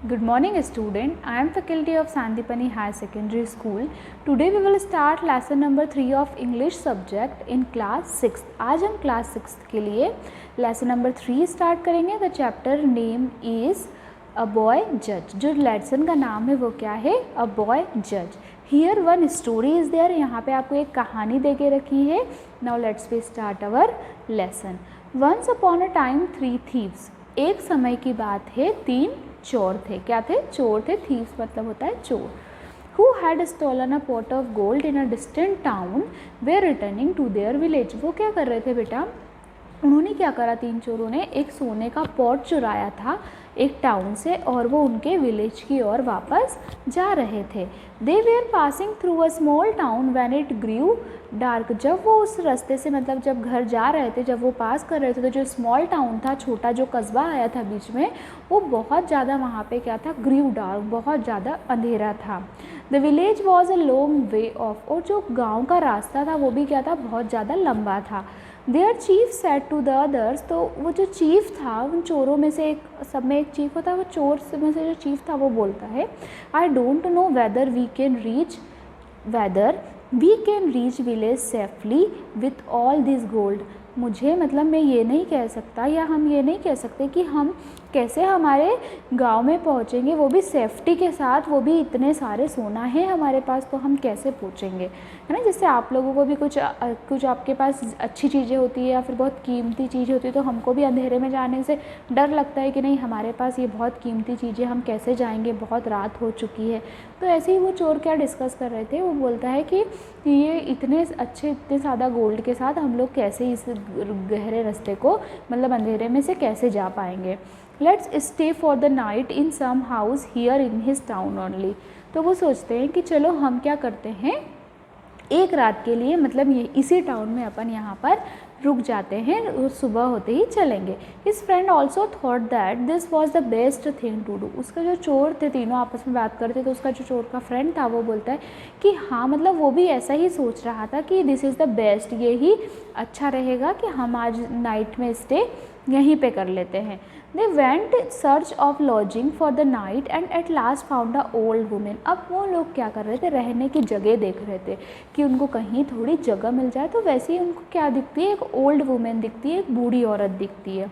Good morning student. I am faculty of Sandipani Higher Secondary School. Today we will start lesson number 3 of English subject in class 6th. आज हम class 6th के लिए lesson number 3 start करेंगे. The chapter name is A Boy Judge. जो lesson का नाम है वो क्या है? A Boy Judge. Here one story is there. यहाँ पे आपको एक कहानी दे के रखी है. Now let's we start our lesson. Once upon a time 3 thieves. एक समय की बात है 3 चोर थे. क्या थे? चोर थे. थीव्स मतलब होता है चोर. Who had stolen a pot of gold in a distant town were returning to their village. वो क्या कर रहे थे बेटा? उन्होंने क्या करा? 3 चोरों ने एक सोने का पॉट चुराया था एक टाउन से और वो उनके विलेज की ओर वापस जा रहे थे. They were passing through a small town when it grew dark. जब वो उस रास्ते से मतलब जब घर जा रहे थे, जब वो पास कर रहे थे तो जो स्मॉल टाउन था, छोटा जो कस्बा आया था बीच में, वो बहुत ज़्यादा वहाँ पे क्या था? ग्रीव डार्क, बहुत ज़्यादा अंधेरा था. The village was a long way of. और जो गाँव का रास्ता था वो भी क्या था? बहुत ज़्यादा लंबा था. Their chief said to the others. तो वो जो चीफ था उन चोरों में से, एक सब में एक चीफ होता है, वो चोर में से जो चीफ था वो बोलता है, I don't know whether we can reach village safely with all this gold. मुझे मतलब मैं ये नहीं कह सकता या हम ये नहीं कह सकते कि हम कैसे हमारे गांव में पहुंचेंगे, वो भी सेफ्टी के साथ, वो भी इतने सारे सोना है हमारे पास, तो हम कैसे पहुंचेंगे, है ना. जैसे आप लोगों को भी कुछ आपके पास अच्छी चीज़ें होती है या फिर बहुत कीमती चीज़ होती है, तो हमको भी अंधेरे में जाने से डर लगता है कि नहीं हमारे पास ये बहुत कीमती चीज़ें, हम कैसे जाएंगे, बहुत रात हो चुकी है. तो ऐसे ही वो चोर क्या डिस्कस कर रहे थे. वो बोलता है कि ये इतने ज़्यादा गोल्ड के साथ हम लोग कैसे इस गहरे रास्ते को मतलब अंधेरे में से कैसे जा पाएंगे. Let's stay for the night in some house here in his town only. तो वो सोचते हैं कि चलो हम क्या करते हैं, एक रात के लिए मतलब ये इसी टाउन में अपन यहाँ पर रुक जाते हैं और सुबह होते ही चलेंगे. His friend also thought that this was the best thing to do. उसका जो चोर थे, तीनों आपस में बात करते, तो उसका जो चोर का फ्रेंड था वो बोलता है कि हाँ मतलब वो भी ऐसा ही सोच रहा था कि दिस इज़ द बेस्ट, ये ही अच्छा रहेगा कि हम आज नाइट में स्टे यहीं पे कर लेते हैं. They went search of lodging for the night and at last found a old woman. अब वो लोग क्या कर रहे थे? रहने की जगह देख रहे थे कि उनको कहीं थोड़ी जगह मिल जाए. तो वैसे ही उनको क्या दिखती है? एक ओल्ड वुमेन दिखती है, एक बूढ़ी औरत दिखती है.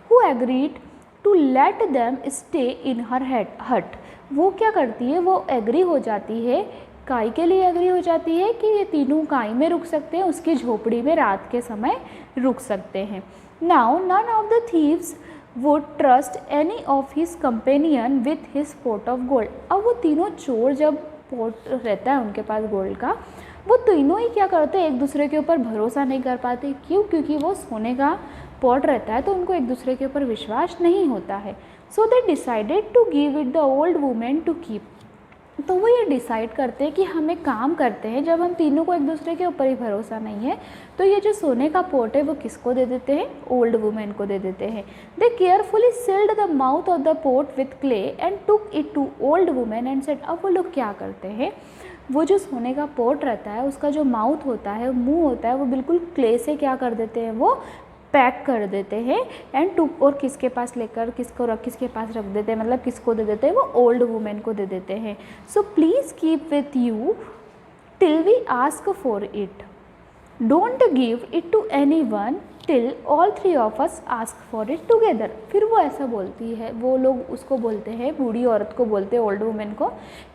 Who agreed to let them stay in her hut. वो क्या करती है? वो एग्री हो जाती है, काई के लिए एग्री हो जाती है कि ये तीनों काई में रुक सकते हैं, उसकी झोपड़ी में रात के समय रुक सकते हैं. Now none of the thieves would trust any of his companion with his pot of gold. अब वो तीनों चोर, जब पोट रहता है उनके पास गोल्ड का, वो तीनों ही क्या करते हैं? एक दूसरे के ऊपर भरोसा नहीं कर पाते. क्यों? क्योंकि वो सोने का पॉट रहता है तो उनको एक दूसरे के ऊपर विश्वास नहीं होता है. So they decided to give it the old women to keep. तो वो ये डिसाइड करते हैं कि हम एक काम करते हैं, जब हम तीनों को एक दूसरे के ऊपर ही भरोसा नहीं है तो ये जो सोने का पोट है वो किसको दे देते हैं? ओल्ड वुमेन को दे देते हैं. They carefully sealed the mouth of the pot with clay and took it to old women and said. अब वो लोग क्या करते हैं? वो जो सोने का पोट रहता है उसका जो माउथ होता है, मुंह होता है, वो बिल्कुल क्ले से क्या कर देते हैं? वो पैक कर देते हैं. एंड टू, और किसके पास लेकर किसके पास रख देते हैं, मतलब किसको दे देते हैं? वो ओल्ड वुमेन को दे देते हैं. So please keep with you till we ask for it. Don't give it to any one till all 3 of us ask for it together. फिर वो ऐसा बोलती है, वो लोग उसको बोलते हैं, बूढ़ी औरत को बोलते हैं, ओल्ड वुमेन को,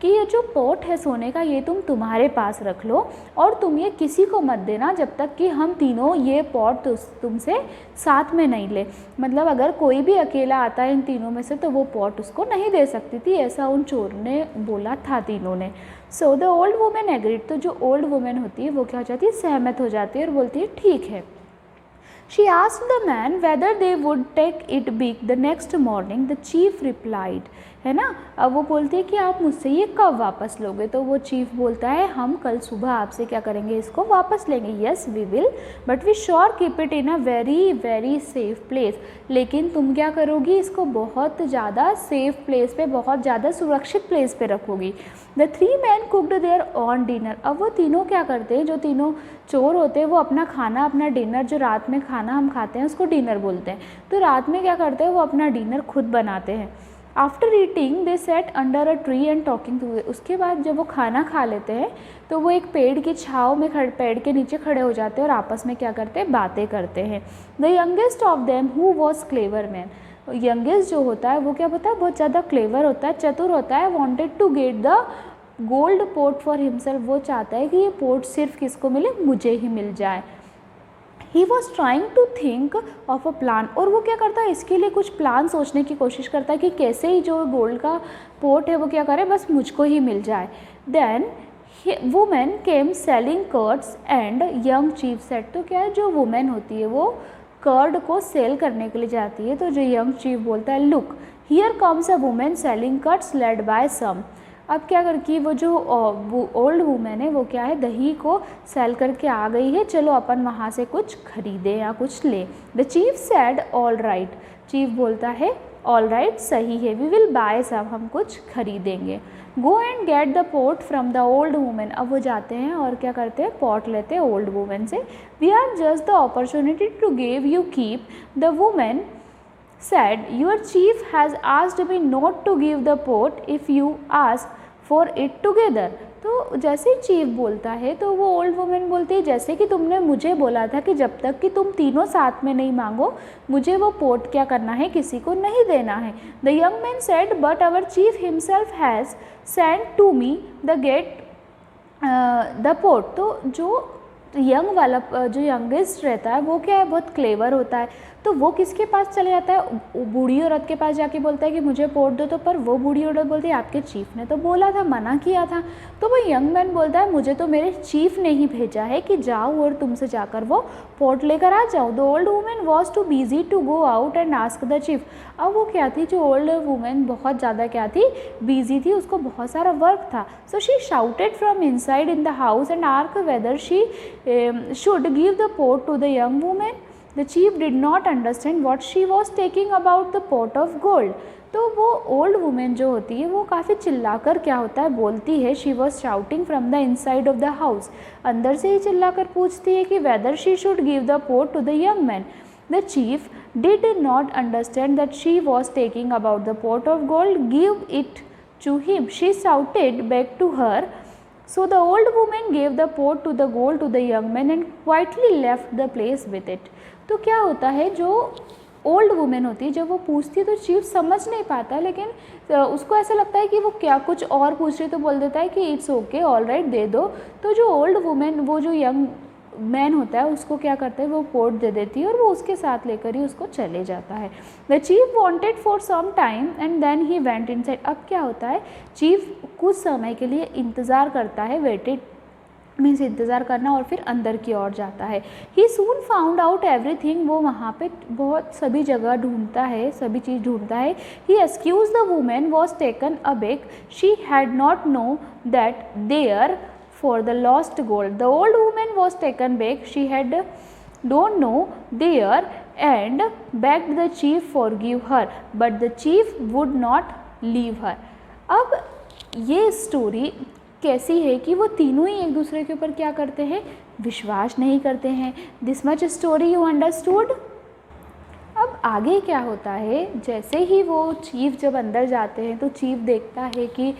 कि ये जो पॉट है सोने का ये तुम तुम्हारे पास रख लो और तुम ये किसी को मत देना जब तक कि हम तीनों ये पॉट तुमसे साथ में नहीं ले. मतलब अगर कोई भी अकेला आता है इन तीनों में से तो वो पॉट उसको नहीं दे सकती थी, ऐसा उन चोर ने बोला था तीनों ने. So the old women agreed. तो जो ओल्ड वुमेन होती है वो क्या हो जाती है? सहमत हो जाती है और बोलती है ठीक है. She asked the man whether they would take it back the next morning. The chief replied, है ना. अब वो बोलती है कि आप मुझसे ये कब वापस लोगे. तो वो चीफ बोलता है हम कल सुबह आपसे क्या करेंगे? इसको वापस लेंगे. Yes we will but we sure keep it in a very very safe place. लेकिन तुम क्या करोगी? इसको बहुत ज़्यादा सेफ प्लेस पे, बहुत ज़्यादा सुरक्षित प्लेस पे रखोगी. The 3 men cooked there on dinner. अब वो तीनों क्या करते हैं? जो तीनों चोर होते हैं वो अपना खाना, अपना डिनर, जो रात में खाना हम खाते हैं उसको डिनर बोलते हैं. तो रात में क्या करते हैं? वो अपना डिनर खुद बनाते हैं. After eating they set under a tree and talking to. उसके बाद जब वो खाना खा लेते हैं तो वो एक पेड़ की छाँव में पेड़ के नीचे खड़े हो जाते हैं और आपस में क्या करते हैं, बातें करते हैं। The youngest of them who was clever man, youngest जो होता है वो क्या होता है, बहुत ज़्यादा क्लेवर होता है, चतुर होता है। Wanted to get the gold pot for himself, वो चाहता है कि ये पोर्ट सिर्फ किसको मिले, मुझे ही मिल जाए। He was trying to think of a plan, और वो क्या करता है, इसके लिए कुछ प्लान सोचने की कोशिश करता है कि कैसे ही जो गोल्ड का पोर्ट है वो क्या करे, बस मुझको ही मिल जाए। Then women came selling curds and young chief set, तो क्या है, जो वुमेन होती है वो कर्ड को सेल करने के लिए जाती है, तो जो यंग चीफ बोलता है, look here comes a women selling curds led by some. अब क्या करती है, वो जो ओल्ड वुमेन है वो क्या है, दही को सेल करके आ गई है, चलो अपन वहाँ से कुछ खरीदें या कुछ ले। The chief said all right, chief बोलता है ऑल राइट, सही है, वी विल बाय सम, हम कुछ खरीदेंगे। Go and get the port from the old women, अब वो जाते हैं और क्या करते हैं, पॉट लेते हैं ओल्ड वुमेन से। We are just the opportunity to give you keep, the women said, your chief has asked me not to give the pot if you ask for it together। तो जैसे chief बोलता है तो वो old women बोलती है, जैसे कि तुमने मुझे बोला था कि जब तक कि तुम तीनों साथ में नहीं मांगो मुझे वो पोट क्या करना है, किसी को नहीं देना है। The young man said, but our chief himself has sent to me the get the pot. तो जो यंग वाला, जो यंगेस्ट रहता है वो क्या है, बहुत क्लेवर होता है, तो वो किसके पास चले जाता है, बूढ़ी औरत के पास जाके बोलता है कि मुझे पोट दो, तो पर वो बूढ़ी औरत बोलती है आपके चीफ ने तो बोला था, मना किया था। तो वो यंग मैन बोलता है मुझे तो मेरे चीफ ने ही भेजा है कि जाओ और तुमसे जाकर वो पोट लेकर आ जाओ। The old women was too busy to go out and ask the chief. अब वो क्या थी, जो ओल्ड वुमेन बहुत ज़्यादा क्या थी, बिजी थी, उसको बहुत सारा वर्क था। So she shouted from inside in the house and asked whether she should give the pot to the young woman। The chief did not understand what she was taking about the pot of gold। तो वो old women जो होती है वो काफ़ी चिल्लाकर क्या होता है, बोलती है, she was shouting from the inside of the house, अंदर से ही चिल्लाकर पूछती है कि whether she should give the pot to the young man. The chief did not understand that she was taking about the pot of gold, give it to him, she shouted back to her. So the old woman gave the pot to the gold to the young man and quietly left the place with it। तो क्या होता है, जो old women होती है जब वो पूछती है तो चीफ समझ नहीं पाता, लेकिन उसको ऐसा लगता है कि वो क्या कुछ और पूछ रही, तो बोल देता है कि इट्स ओके, ऑल राइट, दे दो। तो जो ओल्ड वुमेन, वो जो यंग मैन होता है उसको क्या करता है, वो पोट दे देती है और वो उसके साथ लेकर ही उसको चले जाता है। The chief wanted for some time and then he went inside. अब क्या होता है, चीफ कुछ समय के लिए इंतज़ार करता है, वेटेड मीन्स इंतज़ार करना, और फिर अंदर की ओर जाता है। ही सून फाउंड आउट एवरीथिंग, वो वहाँ पे बहुत सभी जगह ढूंढता है, सभी चीज़ ढूंढता है। He excuse the women was taken aback, she had not know that there for the lost gold। The old woman was taken back, she had don't know there and begged the chief forgive her, but the chief would not leave her। अब ये story कैसी है कि वो तीनों ही एक दूसरे के ऊपर क्या करते हैं, विश्वास नहीं करते हैं। This much story you understood. अब आगे क्या होता है, जैसे ही वो चीफ जब अंदर जाते हैं तो चीफ देखता है कि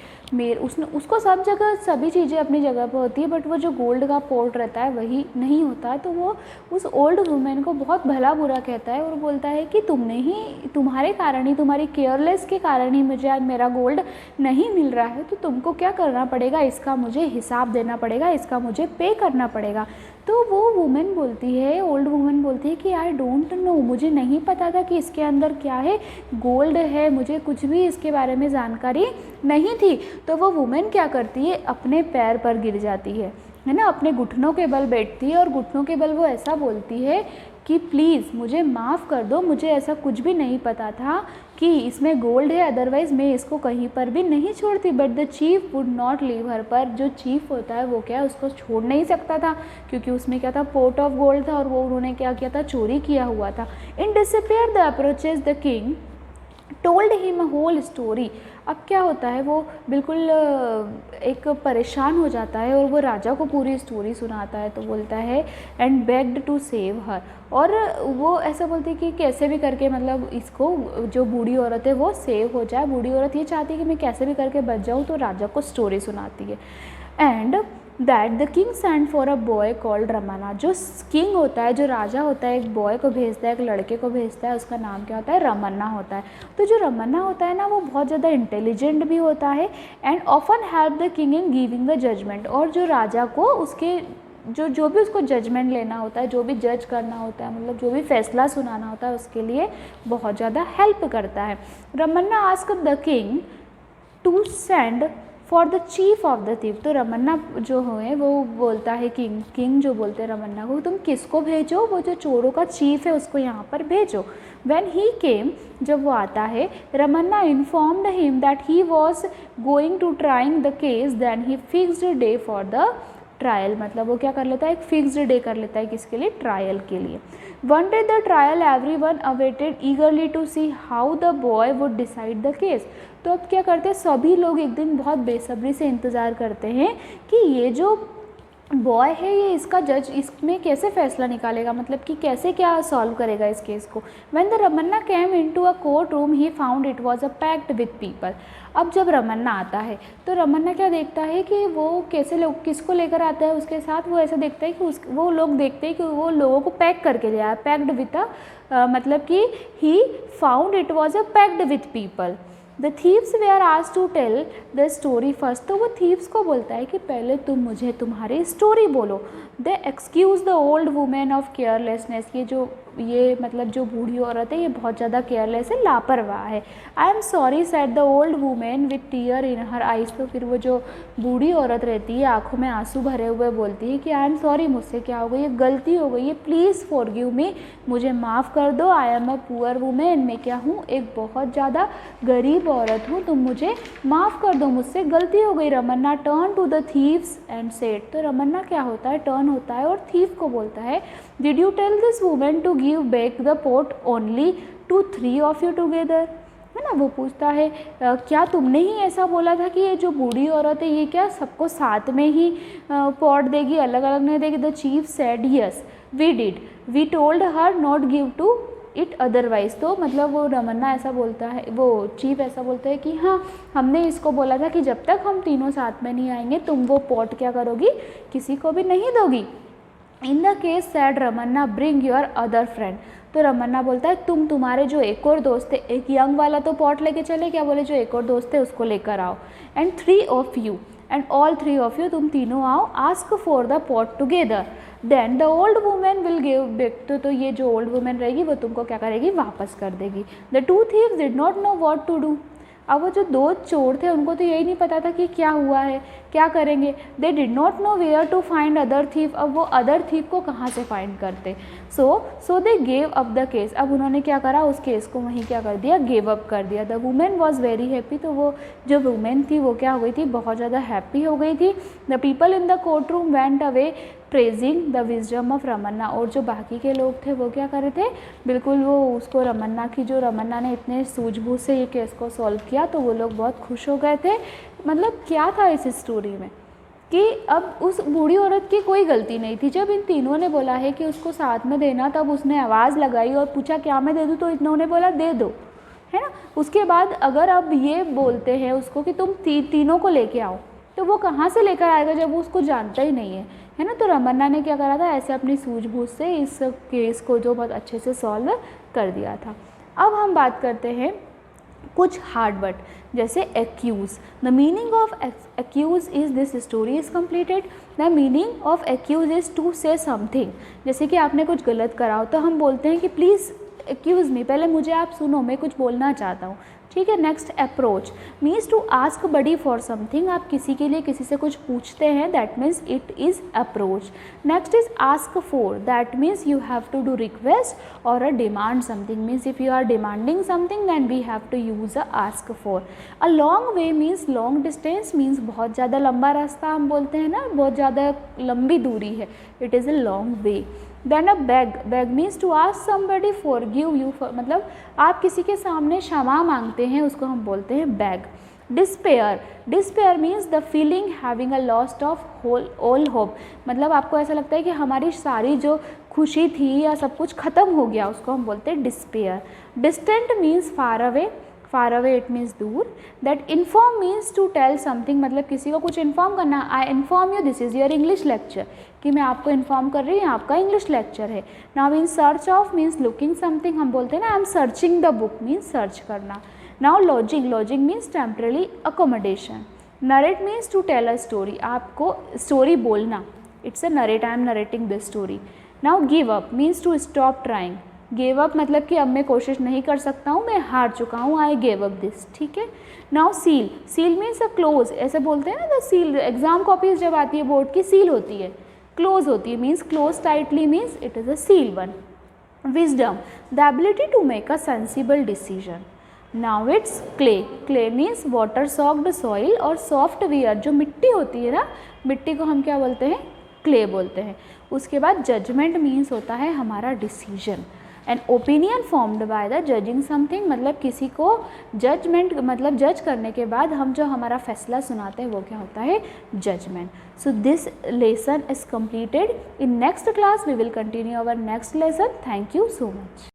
उसको सब जगह सभी चीज़ें अपनी जगह पर होती है, बट वो जो गोल्ड का पोर्ट रहता है वही नहीं होता। तो वो उस ओल्ड वुमेन को बहुत भला बुरा कहता है और बोलता है कि तुम्हारे कारण ही, तुम्हारी केयरलेस के कारण ही मुझे आज मेरा गोल्ड नहीं मिल रहा है, तो तुमको क्या करना पड़ेगा, इसका मुझे हिसाब देना पड़ेगा, इसका मुझे पे करना पड़ेगा। तो वो वुमेन बोलती है, ओल्ड वुमेन बोलती है कि आई डोंट नो, मुझे नहीं पता था कि इसके अंदर क्या है, गोल्ड है, मुझे कुछ भी इसके बारे में जानकारी नहीं थी। तो वो वुमेन क्या करती है, अपने पैर पर गिर जाती है ना, अपने घुटनों के बल बैठती है और घुटनों के बल वो ऐसा बोलती है कि प्लीज़ मुझे माफ़ कर दो, मुझे ऐसा कुछ भी नहीं पता था कि इसमें गोल्ड है, अदरवाइज़ मैं इसको कहीं पर भी नहीं छोड़ती। But the chief would not leave her, पर जो चीफ होता है वो क्या है, उसको छोड़ नहीं सकता था, क्योंकि उसमें क्या था, पोर्ट ऑफ गोल्ड था और वो उन्होंने क्या किया था, चोरी किया हुआ था। In disappear the approaches the king told him a whole story. अब क्या होता है, वो बिल्कुल एक परेशान हो जाता है और वो राजा को पूरी स्टोरी सुनाता है। तो बोलता है and begged to save her, और वो ऐसा बोलती है कि कैसे भी करके मतलब इसको, जो बूढ़ी औरत है वो सेव हो जाए। बूढ़ी औरत ये चाहती है कि मैं कैसे भी करके बच जाऊँ, तो राजा को स्टोरी सुनाती है। And that the king send for a boy called Ramanna. जो किंग होता है, जो राजा होता है, एक बॉय को भेजता है, एक लड़के को भेजता है, उसका नाम क्या होता है, रमन्ना होता है। तो जो रमन्ना होता है ना, वो बहुत ज़्यादा इंटेलिजेंट भी होता है and often help the king in giving the judgement. और जो राजा को उसके जो भी उसको जजमेंट लेना होता है, जो भी जज करना होता है, मतलब जो भी फैसला सुनाना होता है, उसके लिए बहुत ज़्यादा हेल्प करता है। Ramanna ask the king to send for the chief of the thief. तो रमन्ना जो है वो बोलता है, किंग जो बोलते हैं रमन्ना को, तुम किसको भेजो, वो जो चोरों का चीफ है उसको यहाँ पर भेजो। When he came, जब वो आता है, Ramana informed him that he was going to trying the case, then he fixed a day for the trial. मतलब वो क्या कर लेता है, एक फिक्स्ड डे कर लेता है, किसके लिए, ट्रायल के लिए। One day the trial everyone awaited eagerly to see how the boy would decide the case. तो अब क्या करते हैं, सभी लोग एक दिन बहुत बेसब्री से इंतज़ार करते हैं कि ये जो बॉय है ये इसका जज इसमें कैसे फैसला निकालेगा, मतलब कि कैसे क्या सॉल्व करेगा इस केस को। When the Ramanna came into a courtroom he found it was a packed with people. अब जब रमन्ना आता है तो रमन्ना क्या देखता है कि वो कैसे लोग किसको लेकर आता है उसके साथ। वो ऐसा देखता है कि वो लोग देखते हैं कि वो लोगों को पैक करके ले आया, पैक्ड विद मतलब कि he found it was a packed with people. The thieves were asked to tell the story first. तो वो थीव्स को बोलता है कि पहले तुम मुझे तुम्हारी स्टोरी बोलो। They excuse the old women of carelessness. ये मतलब जो बूढ़ी औरत है ये बहुत ज़्यादा केयरलेस है, लापरवाह है। I am sorry said the old women with tier in her eyes. तो फिर वो जो बूढ़ी औरत रहती है आंखों में आंसू भरे हुए बोलती है कि आई एम सॉरी, मुझसे क्या हो गई, ये गलती हो गई है, प्लीज़ फॉरगिव मी, मुझे माफ़ कर दो। I am a poor women, मैं क्या हूँ, एक बहुत ज़्यादा गरीब औरत हूँ, तुम मुझे माफ़ कर दो, मुझसे गलती हो गई। Ramanna turn to the thieves and said. तो रमन्ना क्या होता है, टर्न होता है और थीव को बोलता है, did you tell this women to give back the pot only to 3 of you together. है ना, वो पूछता है क्या तुमने ही ऐसा बोला था कि ये जो बूढ़ी औरत है ये क्या सबको साथ में ही पॉट देगी, अलग अलग नहीं देगी। The chief said yes we did, we told her not give to it otherwise. तो मतलब वो रमन्ना ऐसा बोलता है, वो चीफ ऐसा बोलता है कि हाँ हमने इसको बोला था कि जब तक हम तीनों साथ में नहीं आएंगे तुम वो पॉट क्या करोगी, किसी को भी नहीं दोगी। In the case said Ramanna bring your other friend. तो रमन्ना बोलता है तुम्हारे जो एक और दोस्त है, एक यंग वाला तो पॉट लेके चले, क्या बोले, जो एक और दोस्त है उसको लेकर आओ। And 3 of you and all 3 of you, तुम तीनों आओ, ask for the pot together, then the old women will give back. तो ये जो ओल्ड वुमेन रहेगी वो तुमको क्या करेगी, वापस कर देगी। The 2 thieves did not know what to do. अब वो जो 2 चोर थे उनको तो यही नहीं पता था कि क्या हुआ है, क्या करेंगे। They did not know where to find other thief. अब वो अदर थीव को कहाँ से फाइंड करते। So they gave up the case. अब उन्होंने क्या करा, उस केस को वहीं क्या कर दिया, गेव अप कर दिया। The women was very happy. तो वो जो वुमेन थी वो क्या हो गई थी, बहुत ज़्यादा हैप्पी हो गई थी। The people in the courtroom went away praising the wisdom of Ramanna. और जो बाकी के लोग थे वो क्या कर रहे थे, बिल्कुल वो उसको रमन्ना ने इतने सूझबूझ से ये केस को सॉल्व किया तो वो लोग बहुत खुश हो गए थे। मतलब क्या था इस स्टोरी में कि अब उस बूढ़ी औरत की कोई गलती नहीं थी। जब इन तीनों ने बोला है कि उसको साथ में देना, तब उसने आवाज़ लगाई और पूछा क्या मैं दे दूँ, तो इन्होंने बोला दे दो, है ना। उसके बाद अगर अब ये बोलते हैं उसको कि तुम तीनों को लेके आओ, तो वो कहाँ से लेकर आएगा जब वो उसको जानता ही नहीं है ना। तो रमन्ना ने क्या करा था, ऐसे अपनी सूझबूझ से इस केस को जो बहुत अच्छे से सॉल्व कर दिया था। अब हम बात करते हैं कुछ हार्ड वर्ड, जैसे accuse. The meaning of accuse is this story is completed. The meaning of accuse is to say something. जैसे कि आपने कुछ गलत करा हो तो हम बोलते हैं कि प्लीज़ एक्यूज़ मी, पहले मुझे आप सुनो, मैं कुछ बोलना चाहता हूँ। ठीक है। Next approach means to ask buddy for something, आप किसी के लिए किसी से कुछ पूछते हैं, that means it is approach. Next is ask for, that means you have to do request और a demand something, means if you are demanding something then we have to use a ask for. A long way means long distance, means बहुत ज़्यादा लंबा रास्ता हम बोलते हैं ना, बहुत ज़्यादा लंबी दूरी है, it is a long way. Then a beg, beg means to ask somebody forgive you, मतलब आप किसी के सामने क्षमा मांगते हैं, उसको हम बोलते हैं beg. Despair, despair means the feeling having a lost of all hope, मतलब आपको ऐसा लगता है कि हमारी सारी जो खुशी थी या सब कुछ ख़त्म हो गया, उसको हम बोलते हैं despair. Distant means far away, far away it means दूर। That inform means to tell something, मतलब किसी को कुछ इन्फॉर्म करना, I inform you this is your English lecture, कि मैं आपको इन्फॉर्म कर रही हूँ आपका इंग्लिश लेक्चर है। Now in search of means looking something, हम बोलते हैं ना I am searching the book, means search करना। Now lodging, lodging means temporary accommodation. Narrate means to tell a story, आपको स्टोरी बोलना, it's a narrate, I am narrating this story. Now give up means to stop trying, give up मतलब कि अब मैं कोशिश नहीं कर सकता हूँ, मैं हार चुका हूँ, आई गिव अप दिस, ठीक है। Now seal, seal means a close, ऐसे बोलते हैं ना द सील, एग्जाम कॉपीज जब आती है बोर्ड की सील होती है, क्लोज होती है, means close tightly means it is a seal one. Wisdom, the ability to make a sensible decision. Now it's clay, clay means water soaked soil और software, जो मिट्टी होती है ना, मिट्टी को हम क्या बोलते हैं, क्ले बोलते हैं। उसके बाद जजमेंट मीन्स होता है हमारा decision. An opinion formed by the judging something, मतलब किसी को जजमेंट, मतलब जज करने के बाद हम जो हमारा फैसला सुनाते हैं वो क्या होता है, judgment. So this lesson is completed. In next class we will continue our next lesson. Thank you so much.